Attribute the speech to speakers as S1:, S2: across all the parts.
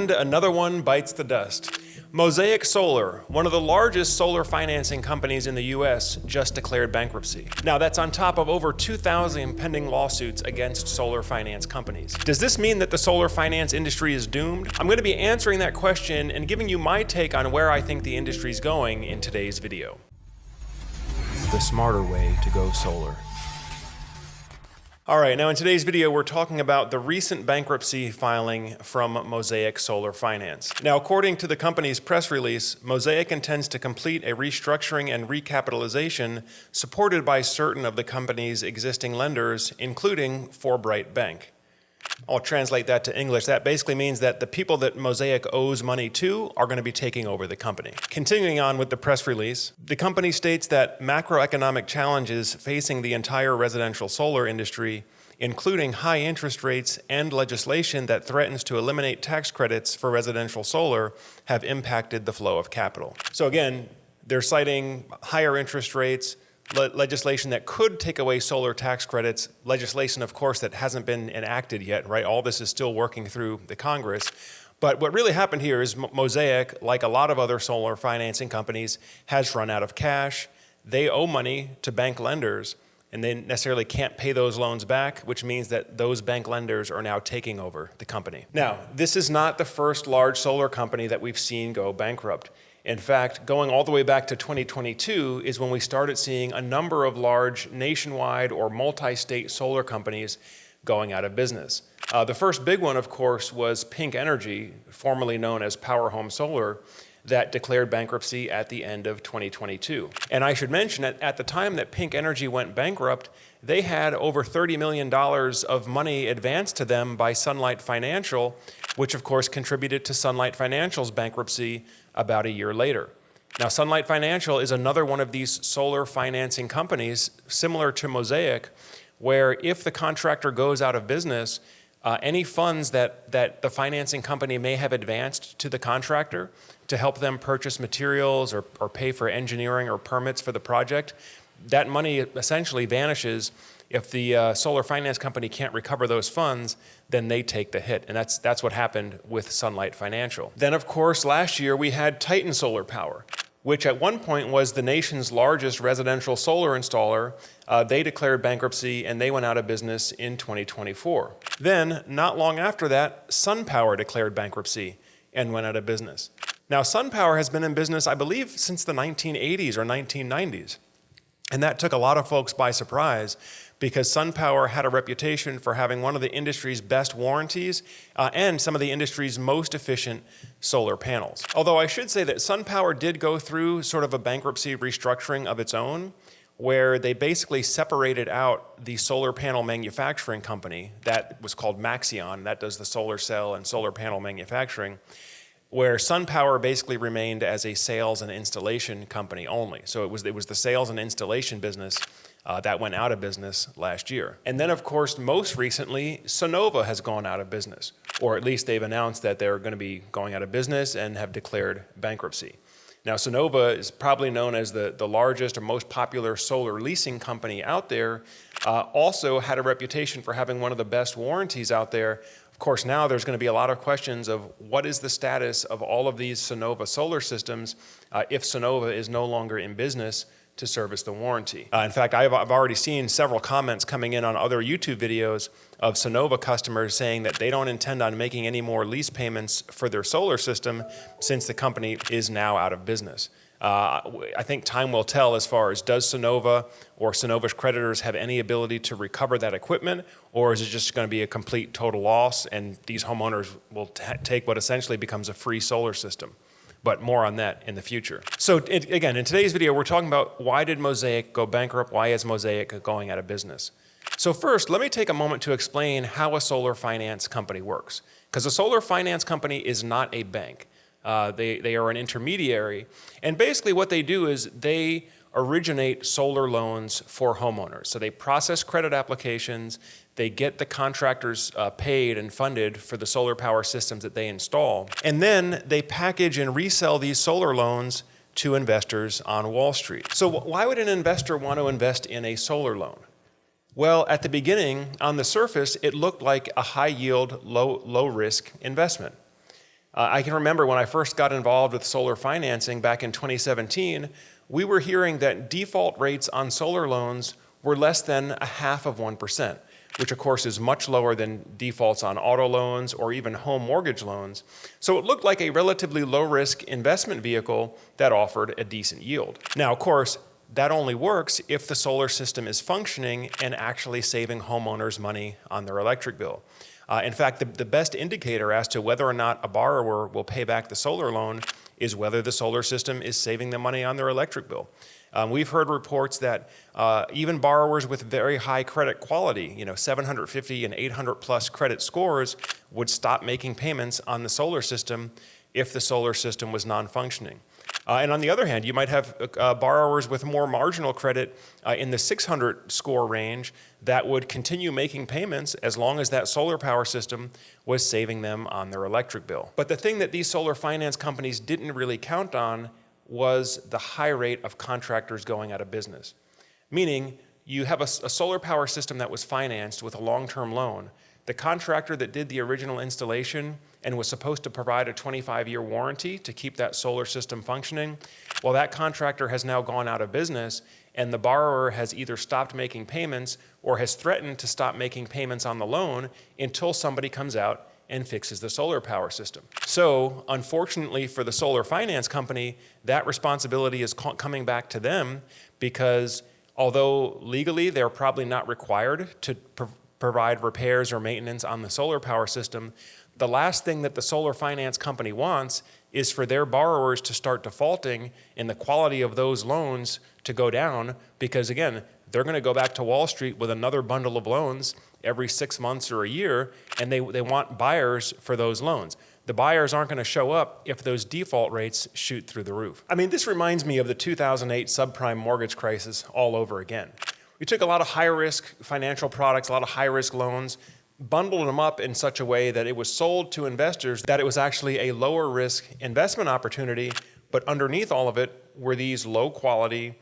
S1: And another one bites the dust. Mosaic Solar, one of the largest solar financing companies in the US, just declared bankruptcy. Now that's on top of over 2,000 pending lawsuits against solar finance companies. Does this mean that the solar finance industry is doomed? I'm going to be answering that question and giving you my take on where I think the industry is going in today's video. The smarter way to go solar. All right, now in today's video, we're talking about the recent bankruptcy filing from Mosaic Solar Finance. Now, according to the company's press release, Mosaic intends to complete a restructuring and recapitalization supported by certain of the company's existing lenders, including Forbright Bank. I'll translate that to English. That basically means that the people that Mosaic owes money to are going to be taking over the company. Continuing on with the press release, the company states that macroeconomic challenges facing the entire residential solar industry, including high interest rates and legislation that threatens to eliminate tax credits for residential solar, have impacted the flow of capital. So again, they're citing higher interest rates, legislation that could take away solar tax credits, legislation, of course, that hasn't been enacted yet, right? All this is still working through the Congress. But what really happened here is Mosaic, like a lot of other solar financing companies, has run out of cash. They owe money to bank lenders, and they necessarily can't pay those loans back, which means that those bank lenders are now taking over the company. Now, this is not the first large solar company that we've seen go bankrupt. In fact, going all the way back to 2022 is when we started seeing a number of large nationwide or multi-state solar companies going out of business. The first big one, of course, was Pink Energy, formerly known as Power Home Solar, that declared bankruptcy at the end of 2022. And I should mention that at the time that Pink Energy went bankrupt, they had over $30 million of money advanced to them by Sunlight Financial, which of course contributed to Sunlight Financial's bankruptcy about a year later. Now, Sunlight Financial is another one of these solar financing companies, similar to Mosaic, where if the contractor goes out of business, any funds that the financing company may have advanced to the contractor to help them purchase materials or pay for engineering or permits for the project, that money essentially vanishes. If the solar finance company can't recover those funds, then they take the hit. And that's what happened with Sunlight Financial. Then, of course, last year we had Titan Solar Power, which at one point was the nation's largest residential solar installer. They declared bankruptcy and they went out of business in 2024. Then, not long after that, SunPower declared bankruptcy and went out of business. Now, SunPower has been in business, I believe, since the 1980s or 1990s. And that took a lot of folks by surprise because SunPower had a reputation for having one of the industry's best warranties and some of the industry's most efficient solar panels. Although I should say that SunPower did go through sort of a bankruptcy restructuring of its own, where they basically separated out the solar panel manufacturing company that was called Maxeon, that does the solar cell and solar panel manufacturing, where SunPower basically remained as a sales and installation company only. So it was the sales and installation business that went out of business last year. And then, of course, most recently, Sunnova has gone out of business, or at least they've announced that they're going to be going out of business and have declared bankruptcy. Now, Sunnova is probably known as the largest or most popular solar leasing company out there, also had a reputation for having one of the best warranties out there. Of course, now there's going to be a lot of questions of what is the status of all of these Sunnova solar systems if Sunnova is no longer in business to service the warranty. In fact, I've already seen several comments coming in on other YouTube videos of Sunnova customers saying that they don't intend on making any more lease payments for their solar system since the company is now out of business. I think time will tell as far as does Sunnova or Sunnova's creditors have any ability to recover that equipment, or is it just going to be a complete total loss and these homeowners will take what essentially becomes a free solar system. But more on that in the future. So again, in today's video, we're talking about why did Mosaic go bankrupt? Why is Mosaic going out of business? So first, let me take a moment to explain how a solar finance company works. Because a solar finance company is not a bank. They are an intermediary. And basically what they do is they originate solar loans for homeowners. So they process credit applications, they get the contractors paid and funded for the solar power systems that they install, and then they package and resell these solar loans to investors on Wall Street. So why would an investor want to invest in a solar loan? Well, at the beginning, on the surface, it looked like a high-yield, low-risk investment. I can remember when I first got involved with solar financing back in 2017, we were hearing that default rates on solar loans were less than 0.5%, which of course is much lower than defaults on auto loans or even home mortgage loans. So it looked like a relatively low-risk investment vehicle that offered a decent yield. Now, of course, that only works if the solar system is functioning and actually saving homeowners money on their electric bill. In fact, the best indicator as to whether or not a borrower will pay back the solar loan is whether the solar system is saving them money on their electric bill. We've heard reports that even borrowers with very high credit quality, 750 and 800 plus credit scores, would stop making payments on the solar system if the solar system was non-functioning. And on the other hand, you might have borrowers with more marginal credit in the 600 score range that would continue making payments as long as that solar power system was saving them on their electric bill. But the thing that these solar finance companies didn't really count on was the high rate of contractors going out of business. Meaning, you have a solar power system that was financed with a long-term loan. The contractor that did the original installation and was supposed to provide a 25-year warranty to keep that solar system functioning, well, that contractor has now gone out of business, and the borrower has either stopped making payments or has threatened to stop making payments on the loan until somebody comes out and fixes the solar power system. So, unfortunately for the solar finance company, that responsibility is coming back to them because although legally they're probably not required to provide repairs or maintenance on the solar power system, the last thing that the solar finance company wants is for their borrowers to start defaulting and the quality of those loans to go down because, again, they're going to go back to Wall Street with another bundle of loans every 6 months or a year, and they want buyers for those loans. The buyers aren't going to show up if those default rates shoot through the roof. I mean, this reminds me of the 2008 subprime mortgage crisis all over again. We took a lot of high-risk financial products, a lot of high-risk loans, bundled them up in such a way that it was sold to investors that it was actually a lower-risk investment opportunity, but underneath all of it were these low-quality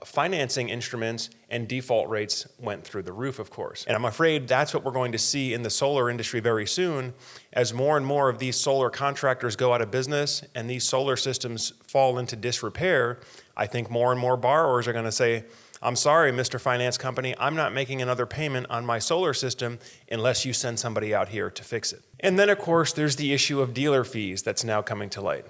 S1: financing instruments, and default rates went through the roof, of course. And I'm afraid that's what we're going to see in the solar industry very soon as more and more of these solar contractors go out of business and these solar systems fall into disrepair. I think more and more borrowers are going to say, I'm sorry, Mr. Finance Company, I'm not making another payment on my solar system unless you send somebody out here to fix it. And then, of course, there's the issue of dealer fees that's now coming to light.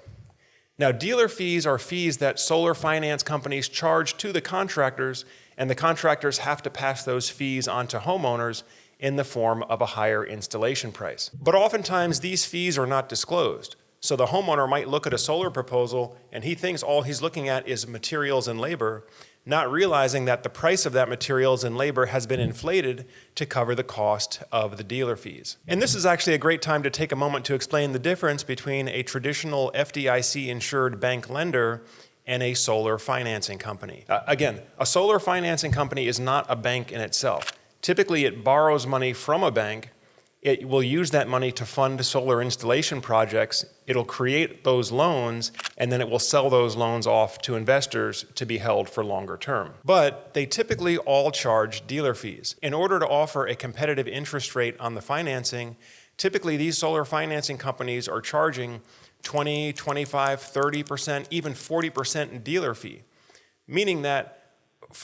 S1: Now, dealer fees are fees that solar finance companies charge to the contractors, and the contractors have to pass those fees on to homeowners in the form of a higher installation price. But oftentimes, these fees are not disclosed. So the homeowner might look at a solar proposal, and he thinks all he's looking at is materials and labor, not realizing that the price of that materials and labor has been inflated to cover the cost of the dealer fees. And this is actually a great time to take a moment to explain the difference between a traditional FDIC-insured bank lender and a solar financing company. Again, a solar financing company is not a bank in itself. Typically, it borrows money from a bank. It will use that money to fund solar installation projects. It'll create those loans, and then it will sell those loans off to investors to be held for longer term. But they typically all charge dealer fees. In order to offer a competitive interest rate on the financing, typically these solar financing companies are charging 20, 25, 30%, even 40% in dealer fee, meaning that,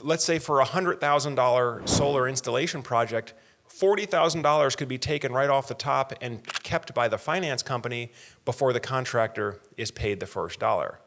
S1: let's say for a $100,000 solar installation project, $40,000 could be taken right off the top and kept by the finance company before the contractor is paid the first dollar.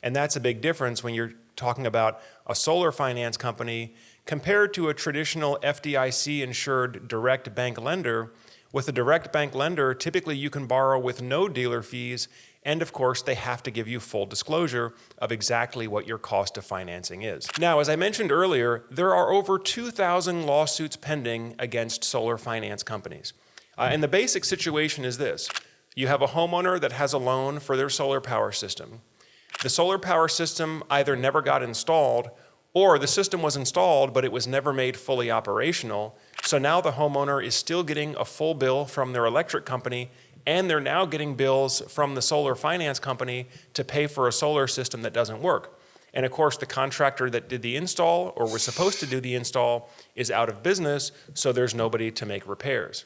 S1: And that's a big difference when you're talking about a solar finance company compared to a traditional FDIC-insured direct bank lender. With a direct bank lender, typically you can borrow with no dealer fees, and of course they have to give you full disclosure of exactly what your cost of financing is. Now, as I mentioned earlier, there are over 2,000 lawsuits pending against solar finance companies. And the basic situation is this. You have a homeowner that has a loan for their solar power system. The solar power system either never got installed, or the system was installed, but it was never made fully operational. So now the homeowner is still getting a full bill from their electric company, and they're now getting bills from the solar finance company to pay for a solar system that doesn't work. And of course, the contractor that did the install or was supposed to do the install is out of business, so there's nobody to make repairs.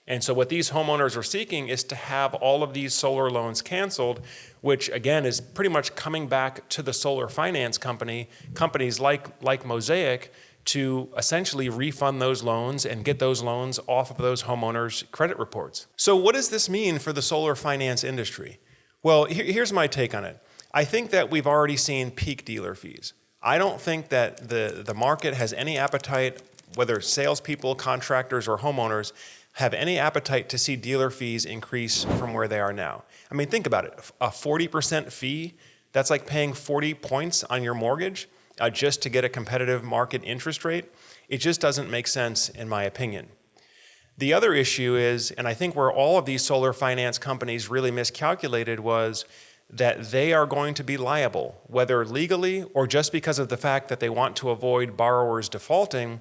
S1: And so what these homeowners are seeking is to have all of these solar loans canceled, which again is pretty much coming back to the solar finance companies like Mosaic, to essentially refund those loans and get those loans off of those homeowners' credit reports. So what does this mean for the solar finance industry? Well, here's my take on it. I think that we've already seen peak dealer fees. I don't think that the market has any appetite, whether salespeople, contractors, or homeowners, have any appetite to see dealer fees increase from where they are now. I mean, think about it. A 40% fee, that's like paying 40 points on your mortgage just to get a competitive market interest rate. It just doesn't make sense, in my opinion. The other issue is, and I think where all of these solar finance companies really miscalculated, was that they are going to be liable, whether legally or just because of the fact that they want to avoid borrowers defaulting,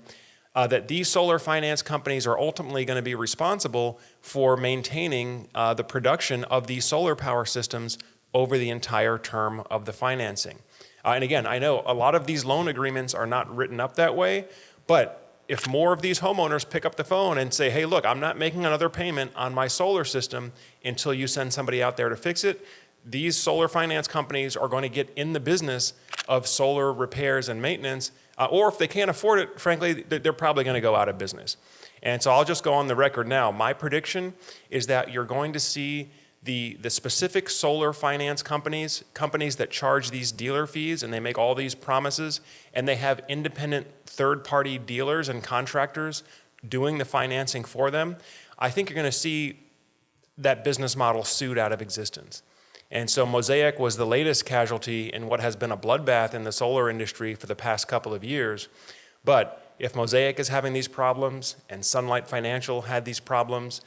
S1: that these solar finance companies are ultimately going to be responsible for maintaining the production of these solar power systems over the entire term of the financing. And again, I know a lot of these loan agreements are not written up that way, but if more of these homeowners pick up the phone and say, hey, look, I'm not making another payment on my solar system until you send somebody out there to fix it, these solar finance companies are going to get in the business of solar repairs and maintenance, or if they can't afford it, frankly, they're probably going to go out of business. And so I'll just go on the record now. My prediction is that you're going to see the specific solar finance companies that charge these dealer fees, and they make all these promises, and they have independent third-party dealers and contractors doing the financing for them. I think you're going to see that business model sued out of existence. And so Mosaic was the latest casualty in what has been a bloodbath in the solar industry for the past couple of years. But if Mosaic is having these problems and Sunlight Financial had these problems,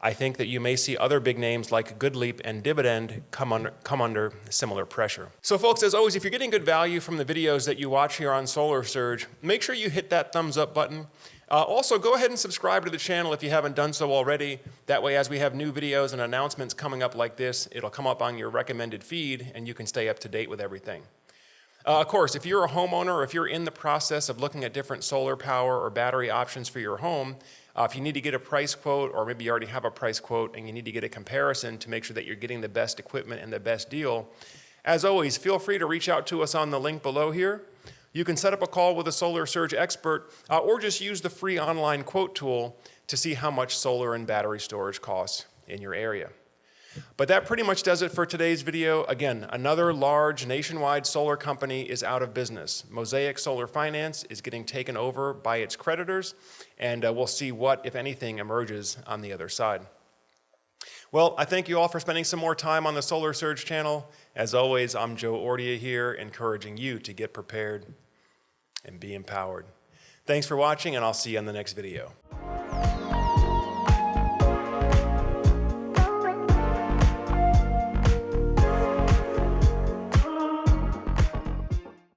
S1: I think that you may see other big names like GoodLeap and Dividend come under similar pressure. So folks, as always, if you're getting good value from the videos that you watch here on Solar Surge, make sure you hit that thumbs up button. Also, go ahead and subscribe to the channel if you haven't done so already. That way, as we have new videos and announcements coming up like this, it'll come up on your recommended feed and you can stay up to date with everything. Of course, if you're a homeowner or if you're in the process of looking at different solar power or battery options for your home, if you need to get a price quote, or maybe you already have a price quote and you need to get a comparison to make sure that you're getting the best equipment and the best deal, as always, feel free to reach out to us on the link below here. You can set up a call with a Solar Surge expert or just use the free online quote tool to see how much solar and battery storage costs in your area. But that pretty much does it for today's video. Again, another large nationwide solar company is out of business. Mosaic Solar Finance is getting taken over by its creditors, and we'll see what, if anything, emerges on the other side. Well, I thank you all for spending some more time on the Solar Surge channel. As always, I'm Joe Ordia here, encouraging you to get prepared and be empowered. Thanks for watching, and I'll see you on the next video.